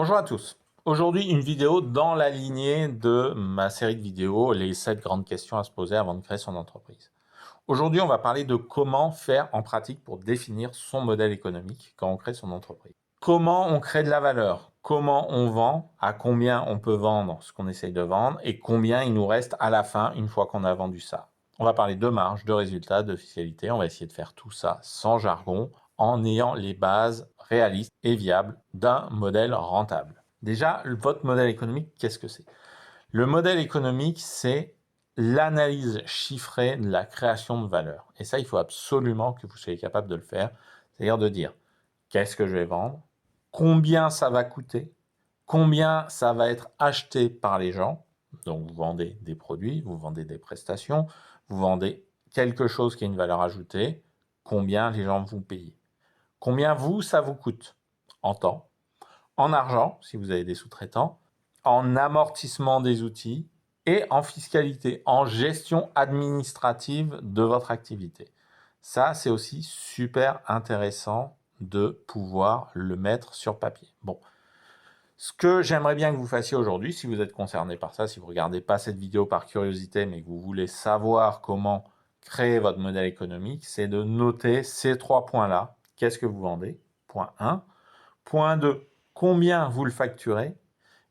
Bonjour à tous. Aujourd'hui, une vidéo dans la lignée de ma série de vidéos, les 7 grandes questions à se poser avant de créer son entreprise. Aujourd'hui, on va parler de comment faire en pratique pour définir son modèle économique quand on crée son entreprise. Comment on crée de la valeur, comment on vend, à combien on peut vendre ce qu'on essaye de vendre et combien il nous reste à la fin une fois qu'on a vendu ça. On va parler de marge, de résultats, de fiscalité. On va essayer de faire tout ça sans jargon, en ayant les bases réalistes et viables d'un modèle rentable. Déjà, votre modèle économique, qu'est-ce que c'est? Le modèle économique, c'est l'analyse chiffrée de la création de valeur. Et ça, il faut absolument que vous soyez capable de le faire. C'est-à-dire de dire, qu'est-ce que je vais vendre? Combien ça va coûter? Combien ça va être acheté par les gens? Donc, vous vendez des produits, vous vendez des prestations, vous vendez quelque chose qui a une valeur ajoutée. Combien les gens vont payer? Combien vous, ça vous coûte? En temps, en argent, si vous avez des sous-traitants, en amortissement des outils et en fiscalité, en gestion administrative de votre activité. Ça, c'est aussi super intéressant de pouvoir le mettre sur papier. Bon, ce que j'aimerais bien que vous fassiez aujourd'hui, si vous êtes concerné par ça, si vous ne regardez pas cette vidéo par curiosité, mais que vous voulez savoir comment créer votre modèle économique, c'est de noter ces 3 points-là. Qu'est-ce que vous vendez? Point 1. Point 2, combien vous le facturez?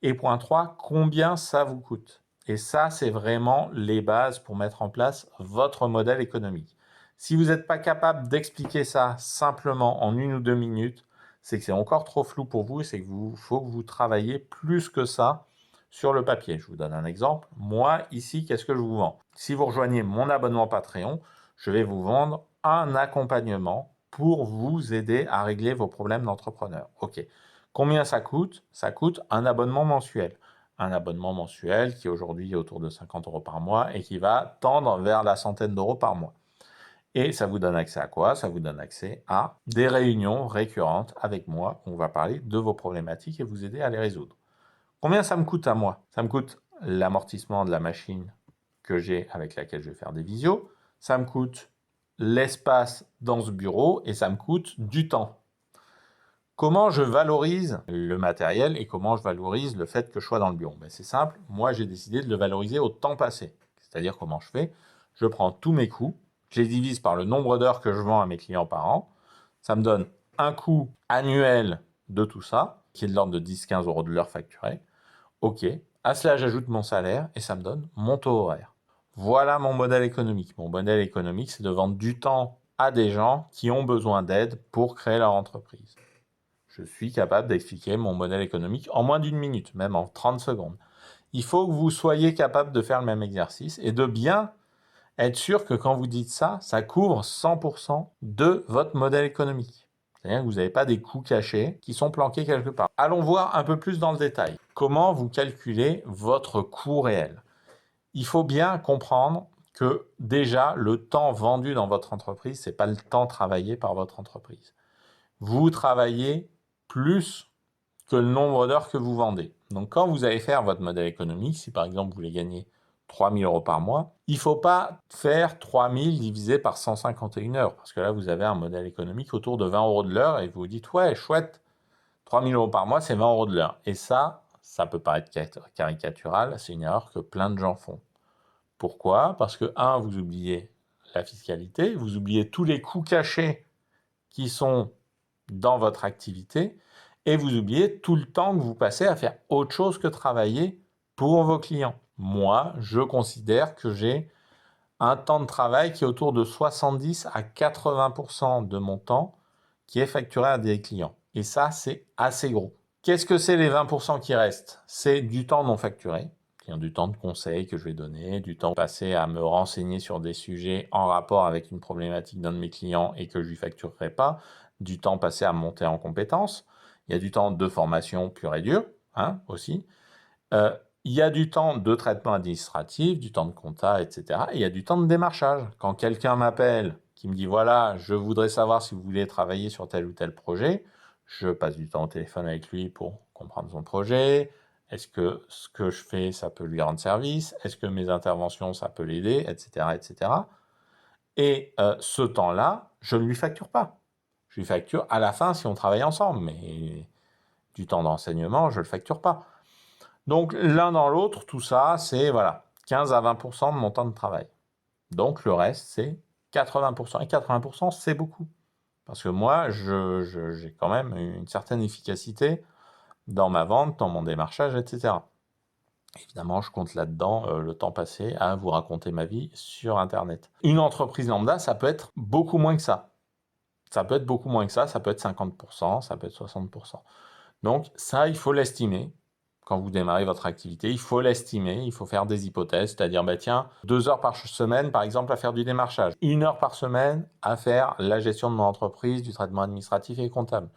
Et point 3, combien ça vous coûte? Et ça, c'est vraiment les bases pour mettre en place votre modèle économique. Si vous n'êtes pas capable d'expliquer ça simplement en 1 ou 2 minutes, c'est que c'est encore trop flou pour vous et c'est que faut que vous travaillez plus que ça sur le papier. Je vous donne un exemple. Moi, ici, qu'est-ce que je vous vends? Si vous rejoignez mon abonnement Patreon, je vais vous vendre un accompagnement pour vous aider à régler vos problèmes d'entrepreneur. Ok. Combien ça coûte? Ça coûte un abonnement mensuel. Un abonnement mensuel qui aujourd'hui est autour de 50 € par mois et qui va tendre vers la centaine d'euros par mois. Et ça vous donne accès à quoi? Ça vous donne accès à des réunions récurrentes avec moi où on va parler de vos problématiques et vous aider à les résoudre. Combien ça me coûte à moi? Ça me coûte l'amortissement de la machine que j'ai avec laquelle je vais faire des visios. Ça me coûte l'espace dans ce bureau et ça me coûte du temps. Comment je valorise le matériel et comment je valorise le fait que je sois dans le bureau? C'est simple, moi j'ai décidé de le valoriser au temps passé. C'est-à-dire comment je fais? Je prends tous mes coûts, je les divise par le nombre d'heures que je vends à mes clients par an. Ça me donne un coût annuel de tout ça, qui est de l'ordre de 10-15 € de l'heure facturée. Ok, à cela j'ajoute mon salaire et ça me donne mon taux horaire. Voilà mon modèle économique. Mon modèle économique, c'est de vendre du temps à des gens qui ont besoin d'aide pour créer leur entreprise. Je suis capable d'expliquer mon modèle économique en moins d'1 minute, même en 30 secondes. Il faut que vous soyez capable de faire le même exercice et de bien être sûr que quand vous dites ça, ça couvre 100% de votre modèle économique. C'est-à-dire que vous n'avez pas des coûts cachés qui sont planqués quelque part. Allons voir un peu plus dans le détail. Comment vous calculez votre coût réel? Il faut bien comprendre que déjà, le temps vendu dans votre entreprise, ce n'est pas le temps travaillé par votre entreprise. Vous travaillez plus que le nombre d'heures que vous vendez. Donc, quand vous allez faire votre modèle économique, si par exemple vous voulez gagner 3 000 € par mois, il ne faut pas faire 3 000 divisé par 151 heures, parce que là, vous avez un modèle économique autour de 20 € de l'heure et vous vous dites, ouais, chouette, 3 000 € par mois, c'est 20 € de l'heure. Et ça peut paraître caricatural, c'est une erreur que plein de gens font. Pourquoi? Parce que, un, vous oubliez la fiscalité, vous oubliez tous les coûts cachés qui sont dans votre activité et vous oubliez tout le temps que vous passez à faire autre chose que travailler pour vos clients. Moi, je considère que j'ai un temps de travail qui est autour de 70 à 80% de mon temps qui est facturé à des clients. Et ça, c'est assez gros. Qu'est-ce que c'est les 20% qui restent? C'est du temps non facturé, du temps de conseil que je vais donner, du temps passé à me renseigner sur des sujets en rapport avec une problématique d'un de mes clients et que je ne lui facturerai pas, du temps passé à monter en compétences, il y a du temps de formation pure et dure, aussi. Il y a du temps de traitement administratif, du temps de compta, etc. Et il y a du temps de démarchage. Quand quelqu'un m'appelle, qui me dit, voilà, je voudrais savoir si vous voulez travailler sur tel ou tel projet, je passe du temps au téléphone avec lui pour comprendre son projet. Est-ce que ce que je fais, ça peut lui rendre service? Est-ce que mes interventions, ça peut l'aider, etc., etc. Et ce temps-là, je ne lui facture pas. Je lui facture à la fin si on travaille ensemble. Mais du temps d'enseignement, je ne le facture pas. Donc, l'un dans l'autre, tout ça, c'est voilà, 15 à 20% de mon temps de travail. Donc, le reste, c'est 80%. Et 80%, c'est beaucoup. Parce que moi, j'ai quand même une certaine efficacité dans ma vente, dans mon démarchage, etc. Évidemment, je compte là-dedans le temps passé à vous raconter ma vie sur Internet. Une entreprise lambda, ça peut être beaucoup moins que ça. Ça peut être beaucoup moins que ça peut être 50%, ça peut être 60%. Donc ça, il faut l'estimer. Quand vous démarrez votre activité, il faut l'estimer, il faut faire des hypothèses, c'est-à-dire, bah, tiens, 2 heures par semaine, par exemple, à faire du démarchage, 1 heure par semaine à faire la gestion de mon entreprise, du traitement administratif et comptable.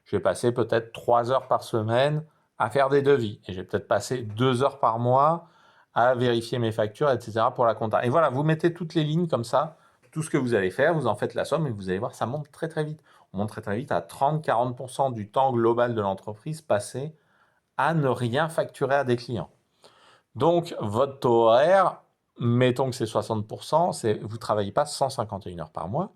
Je vais passer peut-être 3 heures par semaine à faire des devis, et je vais peut-être passer 2 heures par mois à vérifier mes factures, etc. pour la compta. Et voilà, vous mettez toutes les lignes comme ça, tout ce que vous allez faire, vous en faites la somme, et vous allez voir, ça monte très très vite. On monte très très vite à 30-40% du temps global de l'entreprise passé à ne rien facturer à des clients. Donc, votre taux horaire, mettons que c'est 60%, vous ne travaillez pas 151 heures par mois,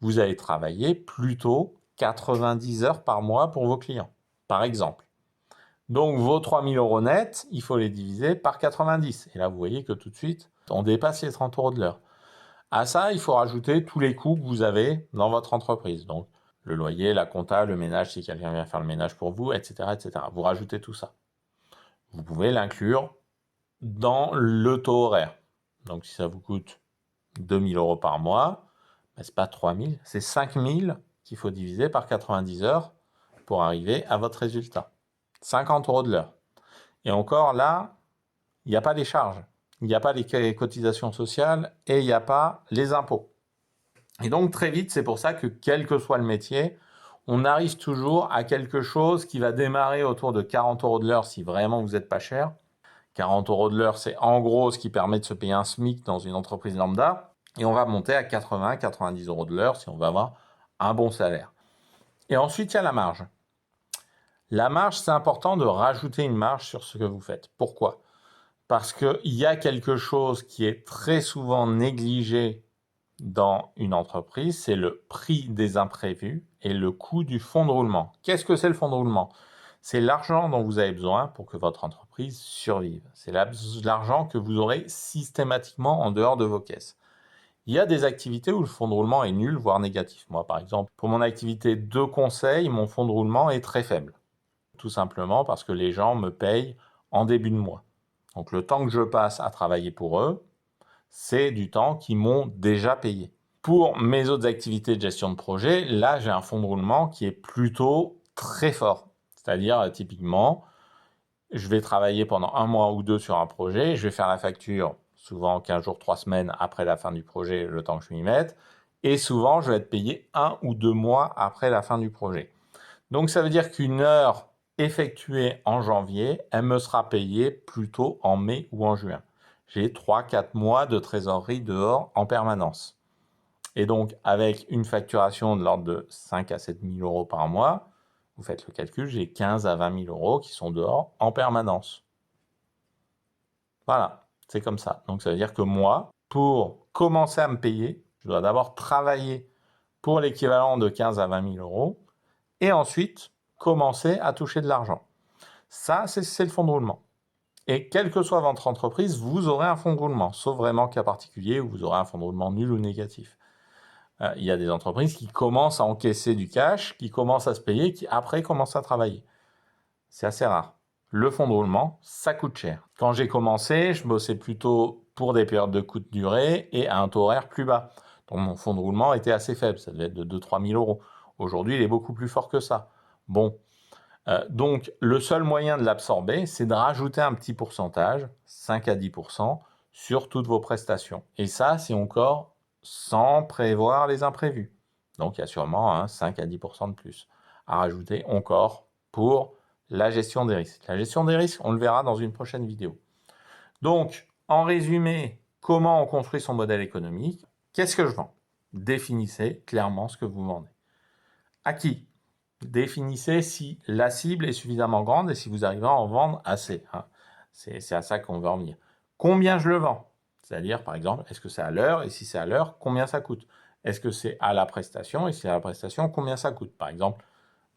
vous allez travailler plutôt 90 heures par mois pour vos clients, par exemple. Donc, vos 3 000 euros nets, il faut les diviser par 90. Et là, vous voyez que tout de suite, on dépasse les 30 euros de l'heure. À ça, il faut rajouter tous les coûts que vous avez dans votre entreprise. Donc, le loyer, la compta, le ménage, si quelqu'un vient faire le ménage pour vous, etc., etc. Vous rajoutez tout ça. Vous pouvez l'inclure dans le taux horaire. Donc, si ça vous coûte 2 000 euros par mois, ben, ce n'est pas 3 000, c'est 5 000 qu'il faut diviser par 90 heures pour arriver à votre résultat. 50 euros de l'heure. Et encore là, il n'y a pas les charges, il n'y a pas les cotisations sociales et il n'y a pas les impôts. Et donc très vite, c'est pour ça que quel que soit le métier, on arrive toujours à quelque chose qui va démarrer autour de 40 euros de l'heure si vraiment vous n'êtes pas cher. 40 euros de l'heure, c'est en gros ce qui permet de se payer un SMIC dans une entreprise lambda. Et on va monter à 80-90 euros de l'heure si on va avoir un bon salaire. Et ensuite, il y a la marge. La marge, c'est important de rajouter une marge sur ce que vous faites. Pourquoi ? Parce qu'il y a quelque chose qui est très souvent négligé dans une entreprise, c'est le prix des imprévus et le coût du fonds de roulement. Qu'est-ce que c'est le fonds de roulement ? C'est l'argent dont vous avez besoin pour que votre entreprise survive. C'est l'argent que vous aurez systématiquement en dehors de vos caisses. Il y a des activités où le fonds de roulement est nul, voire négatif. Moi, par exemple, pour mon activité de conseil, mon fonds de roulement est très faible. Tout simplement parce que les gens me payent en début de mois. Donc le temps que je passe à travailler pour eux, c'est du temps qu'ils m'ont déjà payé. Pour mes autres activités de gestion de projet, là, j'ai un fonds de roulement qui est plutôt très fort. C'est-à-dire, typiquement, je vais travailler pendant 1 mois ou 2 sur un projet, je vais faire la facture souvent 15 jours, 3 semaines après la fin du projet, le temps que je m'y mette, et souvent, je vais être payé 1 ou 2 mois après la fin du projet. Donc, ça veut dire qu'une heure effectuée en janvier, elle me sera payée plutôt en mai ou en juin. J'ai 3-4 mois de trésorerie dehors en permanence. Et donc, avec une facturation de l'ordre de 5 à 7 000 euros par mois, vous faites le calcul, j'ai 15 à 20 000 euros qui sont dehors en permanence. Voilà, c'est comme ça. Donc, ça veut dire que moi, pour commencer à me payer, je dois d'abord travailler pour l'équivalent de 15 à 20 000 euros et ensuite commencer à toucher de l'argent. Ça, c'est le fonds de roulement. Et quelle que soit votre entreprise, vous aurez un fonds de roulement, sauf vraiment cas particulier où vous aurez un fonds de roulement nul ou négatif. Il y a des entreprises qui commencent à encaisser du cash, qui commencent à se payer, qui après commencent à travailler. C'est assez rare. Le fonds de roulement, ça coûte cher. Quand j'ai commencé, je bossais plutôt pour des périodes de courte durée et à un taux horaire plus bas. Donc mon fonds de roulement était assez faible, ça devait être de 2-3 000 euros. Aujourd'hui, il est beaucoup plus fort que ça. Bon, donc le seul moyen de l'absorber, c'est de rajouter un petit pourcentage, 5 à 10%, sur toutes vos prestations. Et ça, c'est encore sans prévoir les imprévus. Donc il y a sûrement 5 à 10% de plus à rajouter encore pour la gestion des risques. La gestion des risques, on le verra dans une prochaine vidéo. Donc, en résumé, comment on construit son modèle économique? Qu'est-ce que je vends? Définissez clairement ce que vous vendez. À qui? Définissez si la cible est suffisamment grande et si vous arrivez à en vendre assez. C'est à ça qu'on veut en venir. Combien je le vends? C'est-à-dire, par exemple, est-ce que c'est à l'heure? Et si c'est à l'heure, combien ça coûte? Est-ce que c'est à la prestation? Et si c'est à la prestation, combien ça coûte? Par exemple,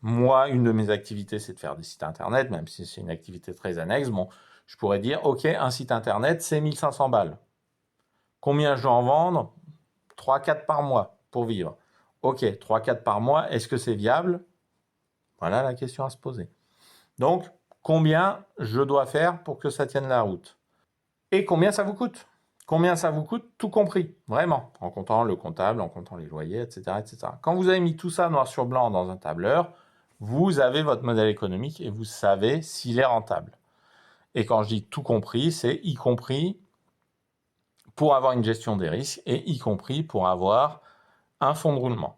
Moi, une de mes activités, c'est de faire des sites internet, même si c'est une activité très annexe. Bon, je pourrais dire, OK, un site internet, c'est 1500 balles. Combien je dois en vendre? 3-4 par mois pour vivre. OK, 3-4 par mois, est-ce que c'est viable? Voilà la question à se poser. Donc, combien je dois faire pour que ça tienne la route? Et combien ça vous coûte? Combien ça vous coûte, tout compris, vraiment, en comptant le comptable, en comptant les loyers, etc., etc. Quand vous avez mis tout ça noir sur blanc dans un tableur, vous avez votre modèle économique et vous savez s'il est rentable. Et quand je dis tout compris, c'est y compris pour avoir une gestion des risques et y compris pour avoir un fonds de roulement.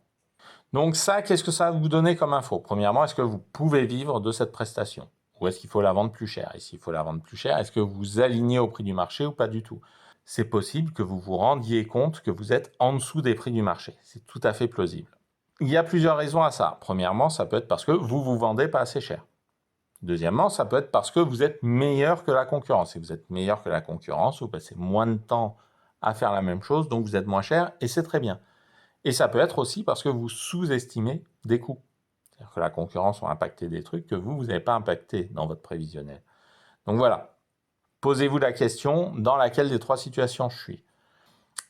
Donc ça, qu'est-ce que ça va vous donner comme info? Premièrement, est-ce que vous pouvez vivre de cette prestation? Ou est-ce qu'il faut la vendre plus cher? Et s'il faut la vendre plus cher, est-ce que vous vous alignez au prix du marché ou pas du tout? C'est possible que vous vous rendiez compte que vous êtes en dessous des prix du marché. C'est tout à fait plausible. Il y a plusieurs raisons à ça. Premièrement, ça peut être parce que vous vous vendez pas assez cher. Deuxièmement, ça peut être parce que vous êtes meilleur que la concurrence. Et vous êtes meilleur que la concurrence, vous passez moins de temps à faire la même chose, donc vous êtes moins cher, et c'est très bien. Et ça peut être aussi parce que vous sous-estimez des coûts. C'est-à-dire que la concurrence a impacté des trucs que vous n'avez pas impacté dans votre prévisionnel. Donc voilà, posez-vous la question dans laquelle des trois situations je suis.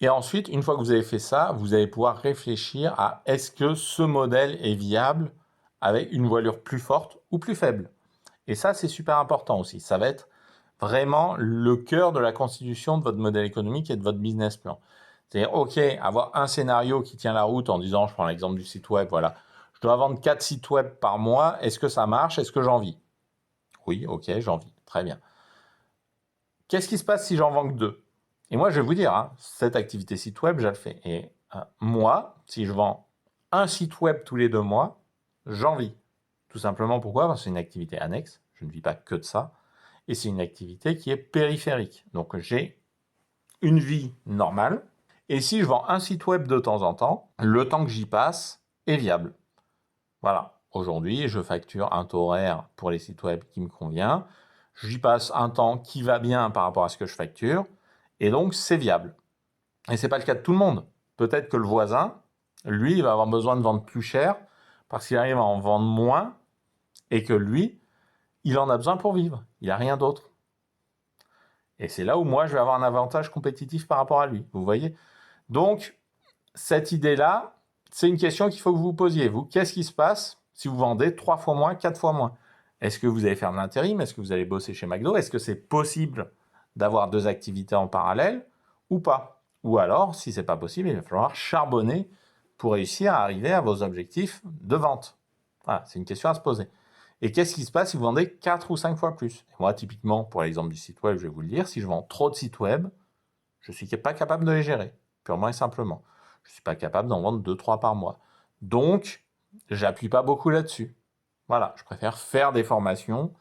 Et ensuite, une fois que vous avez fait ça, vous allez pouvoir réfléchir à est-ce que ce modèle est viable avec une voilure plus forte ou plus faible. Et ça, c'est super important aussi. Ça va être vraiment le cœur de la constitution de votre modèle économique et de votre business plan. C'est-à-dire, OK, avoir un scénario qui tient la route en disant, je prends l'exemple du site web, voilà, je dois vendre 4 sites web par mois, est-ce que ça marche? Est-ce que j'en vis? Oui, OK, j'en vis, très bien. Qu'est-ce qui se passe si j'en vends que 2? Et moi, je vais vous dire, hein, cette activité site web, je le fais. Et moi, si je vends un site web tous les 2 mois, j'en vis. Tout simplement pourquoi? Parce que c'est une activité annexe, je ne vis pas que de ça, et c'est une activité qui est périphérique. Donc j'ai une vie normale, et si je vends un site web de temps en temps, le temps que j'y passe est viable. Voilà, aujourd'hui, je facture un taux horaire pour les sites web qui me convient, j'y passe un temps qui va bien par rapport à ce que je facture, et donc c'est viable. Et c'est pas le cas de tout le monde. Peut-être que le voisin, lui, il va avoir besoin de vendre plus cher parce qu'il arrive à en vendre moins et que lui, il en a besoin pour vivre. Il n'a rien d'autre. Et c'est là où moi, je vais avoir un avantage compétitif par rapport à lui. Vous voyez? Donc, cette idée-là, c'est une question qu'il faut que vous vous posiez. Vous, qu'est-ce qui se passe si vous vendez 3 fois moins, 4 fois moins? Est-ce que vous allez faire de l'intérim? Est-ce que vous allez bosser chez McDo? Est-ce que c'est possible d'avoir 2 activités en parallèle ou pas? Ou alors, si ce n'est pas possible, il va falloir charbonner pour réussir à arriver à vos objectifs de vente. Voilà, c'est une question à se poser. Et qu'est-ce qui se passe si vous vendez 4 ou 5 fois plus? Et moi, typiquement, pour l'exemple du site web, je vais vous le dire, si je vends trop de sites web, je ne suis pas capable de les gérer, purement et simplement. Je ne suis pas capable d'en vendre 2-3 par mois. Donc, j'appuie pas beaucoup là-dessus. Voilà, je préfère faire des formations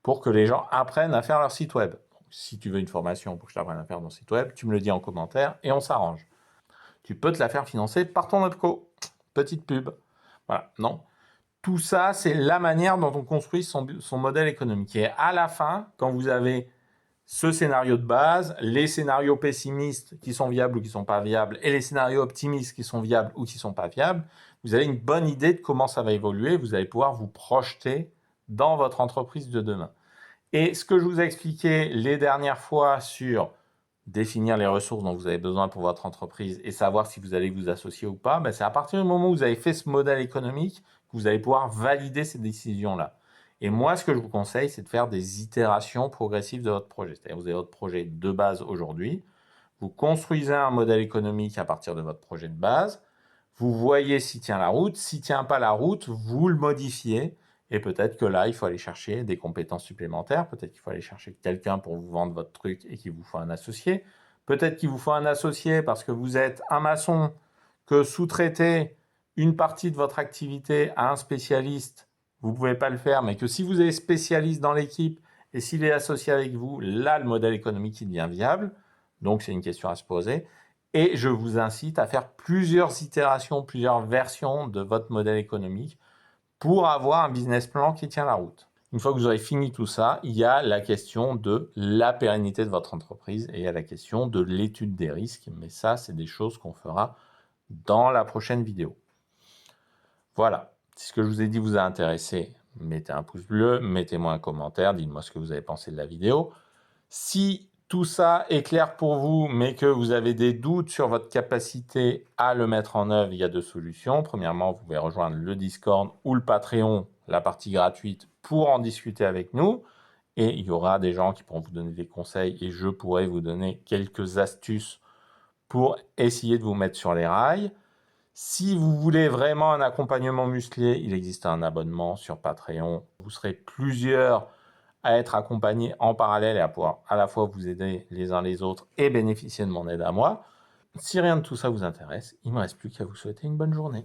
pour que les gens apprennent à faire leur site web. Donc, si tu veux une formation pour que je t'apprenne à faire ton site web, tu me le dis en commentaire et on s'arrange. Tu peux te la faire financer par ton OPCO. Petite pub. Voilà, non. Tout ça, c'est la manière dont on construit son modèle économique. Et à la fin, quand vous avez ce scénario de base, les scénarios pessimistes qui sont viables ou qui ne sont pas viables, et les scénarios optimistes qui sont viables ou qui ne sont pas viables, vous avez une bonne idée de comment ça va évoluer. Vous allez pouvoir vous projeter dans votre entreprise de demain. Et ce que je vous ai expliqué les dernières fois sur définir les ressources dont vous avez besoin pour votre entreprise et savoir si vous allez vous associer ou pas, c'est à partir du moment où vous avez fait ce modèle économique que vous allez pouvoir valider ces décisions-là. Et moi, ce que je vous conseille, c'est de faire des itérations progressives de votre projet. C'est-à-dire vous avez votre projet de base aujourd'hui, vous construisez un modèle économique à partir de votre projet de base, vous voyez s'il tient la route, s'il ne tient pas la route, vous le modifiez, et peut-être que là, il faut aller chercher des compétences supplémentaires, peut-être qu'il faut aller chercher quelqu'un pour vous vendre votre truc et qu'il vous faut un associé, peut-être qu'il vous faut un associé parce que vous êtes un maçon, que sous-traitez une partie de votre activité à un spécialiste, vous ne pouvez pas le faire, mais que si vous avez spécialiste dans l'équipe et s'il est associé avec vous, là, le modèle économique, il devient viable. Donc, c'est une question à se poser. Et je vous incite à faire plusieurs itérations, plusieurs versions de votre modèle économique pour avoir un business plan qui tient la route. Une fois que vous aurez fini tout ça, il y a la question de la pérennité de votre entreprise et il y a la question de l'étude des risques. Mais ça, c'est des choses qu'on fera dans la prochaine vidéo. Voilà. Si ce que je vous ai dit vous a intéressé, mettez un pouce bleu, mettez-moi un commentaire, dites-moi ce que vous avez pensé de la vidéo. Si tout ça est clair pour vous, mais que vous avez des doutes sur votre capacité à le mettre en œuvre, il y a deux solutions. Premièrement, vous pouvez rejoindre le Discord ou le Patreon, la partie gratuite, pour en discuter avec nous. Et il y aura des gens qui pourront vous donner des conseils et je pourrai vous donner quelques astuces pour essayer de vous mettre sur les rails. Si vous voulez vraiment un accompagnement musclé, il existe un abonnement sur Patreon. Vous serez plusieurs à être accompagnés en parallèle et à pouvoir à la fois vous aider les uns les autres et bénéficier de mon aide à moi. Si rien de tout ça vous intéresse, il ne me reste plus qu'à vous souhaiter une bonne journée.